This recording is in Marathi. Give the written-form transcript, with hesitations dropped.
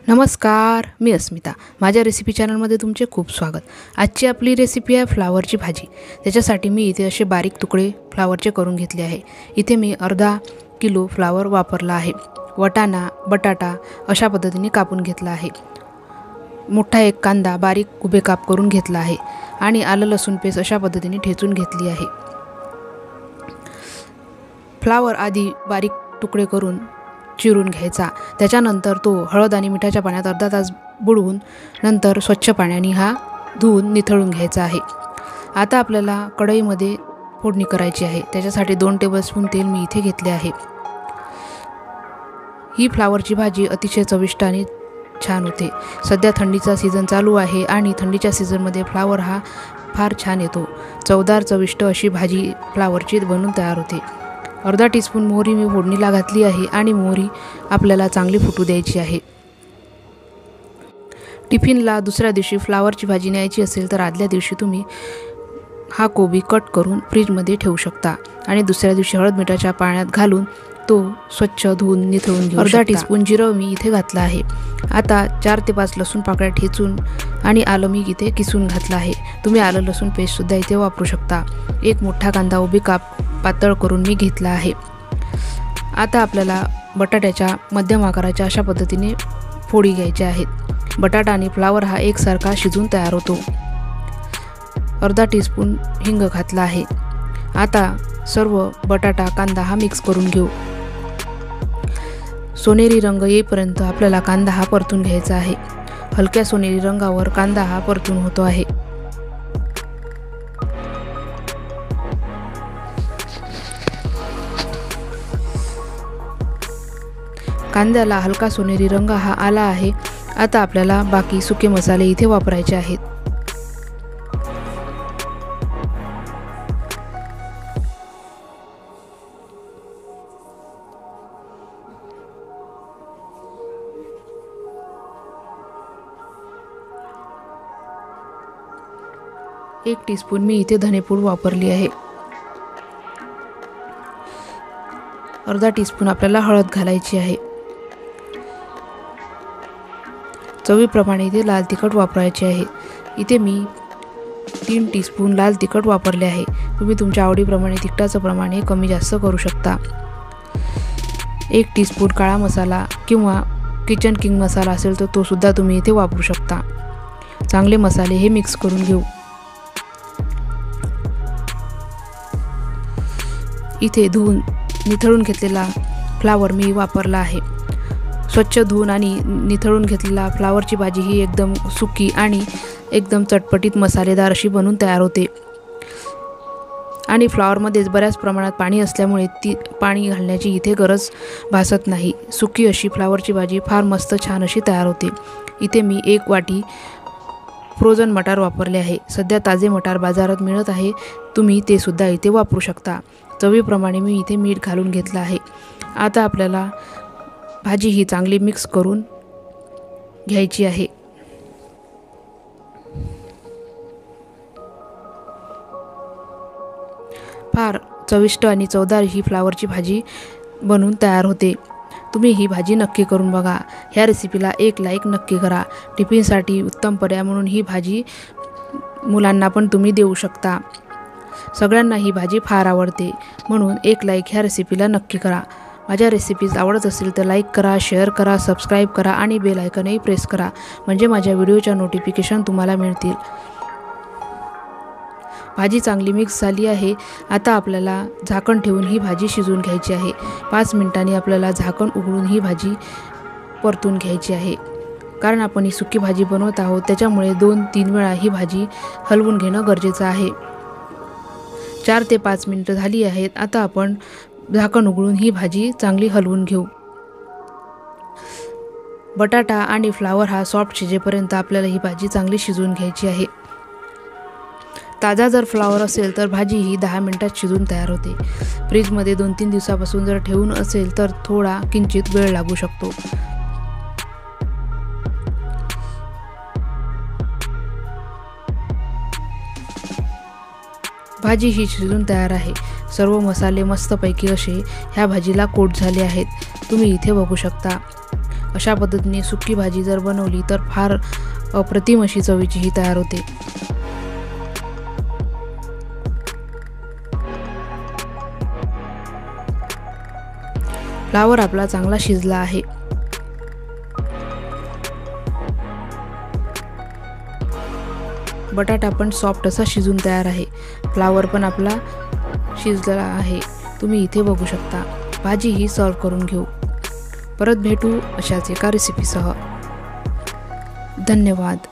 नमस्कार, मी अस्मिता. माझ्या रेसिपी चॅनलमध्ये तुमचे खूप स्वागत. आजची आपली रेसिपी आहे फ्लावरची भाजी. त्याच्यासाठी मी इथे असे बारीक तुकडे फ्लावरचे करून घेतले आहे. इथे मी अर्धा किलो फ्लावर वापरला आहे. वाटाणा, बटाटा अशा पद्धतीने कापून घेतला आहे. मोठा एक कांदा बारीक उभे काप करून घेतला आहे आणि आलं लसूण पेस्ट अशा पद्धतीने ठेचून घेतली आहे. फ्लावर आधी बारीक तुकडे करून चिरून घ्यायचा. त्याच्यानंतर तो हळद आणि मिठाच्या पाण्यात अर्धा तास बुडवून नंतर स्वच्छ पाण्याने हा धुवून निथळून घ्यायचा आहे. आता आपल्याला कढईमध्ये फोडणी करायची आहे. त्याच्यासाठी 2 टेबलस्पून तेल मी इथे घेतले आहे. ही फ्लावरची भाजी अतिशय चविष्ट आणि छान होते. सध्या थंडीचा सीझन चालू आहे आणि थंडीच्या सीझनमध्ये फ्लावर हा फार छान येतो. चवदार चविष्ट अशी भाजी फ्लावरची बनून तयार होते. अर्धा टीस्पून मोहरी मी फोडणीला घातली आहे आणि मोहरी आपल्याला चांगली फुटू द्यायची आहे. टिफिनला दुसऱ्या दिवशी फ्लावरची भाजी न्यायची असेल तर आदल्या दिवशी तुम्ही हा कोबी कट करून फ्रीजमध्ये ठेवू शकता आणि दुसऱ्या दिवशी हळद मिठाच्या पाण्यात घालून तो स्वच्छ धुवून निथळून घेऊ शकता. अर्धा टीस्पून जिरं मी इथे घातलं आहे. आता 4 ते 5 लसूण पाकळ्या ठेचून आणि आलं मी इथे किसून घातलं आहे. तुम्ही आलं लसूण पेस्टसुद्धा इथे वापरू शकता. एक मोठा कांदा उभी काप पातळ करून मी घेतला आहे. आता आपल्याला बटाट्याच्या मध्यम आकाराच्या अशा पद्धतीने फोडी घ्यायच्या आहेत. बटाटा आणि फ्लावर हा एकसारखा शिजून तयार होतो. अर्धा टीस्पून हिंग घातला आहे. आता सर्व बटाटा कांदा हा मिक्स करून घेऊ. सोनेरी रंग येईपर्यंत आपल्याला कांदा हा परतून घ्यायचा आहे. हलक्या सोनेरी रंगावर कांदा हा परतून होतो आहे. कांद्याला हलका सोनेरी रंग हा आला आहे. आता आपल्याला बाकी सुके मसाले इथे वापरायचे आहेत. एक टीस्पून मी इथे धनेपूड वापरली आहे. अर्धा टीस्पून आपल्याला हळद घालायची आहे. चवीप्रमाणे इथे लाल तिखट वापरायचे आहे. इथे मी 3 टीस्पून लाल तिखट वापरले आहे. तुम्ही तुमच्या आवडीप्रमाणे तिखटाचं प्रमाण हे कमी जास्त करू शकता. 1 टीस्पून काळा मसाला किंवा किचन किंग मसाला असेल तर तो सुद्धा तुम्ही इथे वापरू शकता. चांगले मसाले हे मिक्स करून घेऊ. इथे धुवून निथळून घेतलेला फ्लावर मी वापरला आहे. स्वच्छ धुवून आणि निथळून घेतलेला फ्लावरची भाजी ही एकदम सुकी आणि एकदम चटपटीत मसालेदार अशी बनून तयार होते. आणि फ्लावरमध्येच बऱ्याच प्रमाणात पाणी असल्यामुळे ती पाणी घालण्याची इथे गरज भासत नाही. सुकी अशी फ्लावरची भाजी फार मस्त छान अशी तयार होते. इथे मी 1 वाटी फ्रोझन मटार वापरले आहे. सध्या ताजे मटार बाजारात मिळत आहे. तुम्ही ते सुद्धा इथे वापरू शकता. चवीप्रमाणे मी इथे मीठ घालून घेतलं आहे. आता आपल्याला भाजी ही चांगली मिक्स करून घ्यायची आहे. फार चविष्ट आणि चवदार ही फ्लावरची भाजी बनून तयार होते. तुम्ही ही भाजी नक्की करून बघा. ह्या रेसिपीला 1 लाईक नक्की करा. टिफिनसाठी उत्तम पर्याय म्हणून ही भाजी मुलांना पण तुम्ही देऊ शकता. सगळ्यांना ही भाजी फार आवडते म्हणून 1 लाईक ह्या रेसिपीला नक्की करा. माझ्या रेसिपीज आवडत असतील तर लाईक करा, शेअर करा, सबस्क्राईब करा आणि बेल आयकॉनही प्रेस करा म्हणजे माझ्या व्हिडिओच्या नोटिफिकेशन तुम्हाला मिळतील. भाजी चांगली मिक्स झाली आहे. आता आपल्याला झाकण ठेवून ही भाजी शिजवून घ्यायची आहे. 5 मिनिटांनी आपल्याला झाकण उघडून ही भाजी परतून घ्यायची आहे. कारण आपण ही सुकी भाजी बनवत आहोत त्याच्यामुळे 2-3 वेळा ही भाजी हलवून घेणं गरजेचं आहे. 4 ते 5 मिनिटं झाली आहेत. आता आपण झाकण उघडून ही भाजी चांगली हलवून घेऊ. बटाटा आणि फ्लावर हा सॉफ्ट शिजेपर्यंत आपल्याला ही भाजी चांगली शिजवून घ्यायची आहे. ताजा जर फ्लावर असेल तर भाजी ही 10 मिनिटात शिजून तयार होते. फ्रीजमध्ये 2-3 दिवसापासून जर ठेवून असेल तर थोडा किंचित वेळ लागू शकतो. भाजी ही शिजून तयार आहे. सर्व मसाले मस्तपैकी असे ह्या भाजीला कोट झाले आहेत. तुम्ही इथे बघू शकता. अशा पद्धतीने सुकी भाजी जर बनवली तर फार अप्रतिम अशी चवीची ही तयार होते। फ्लावर आपला चांगला शिजला आहे। बटाटा पण सॉफ्ट असा शिजून तयार आहे। फ्लावर पण आपला शिजलेला आहे, तुम्ही इथे बघू शकता। भाजी ही सर्व करून घेऊ। परत भेटू अशाच एका रेसिपीसह। धन्यवाद।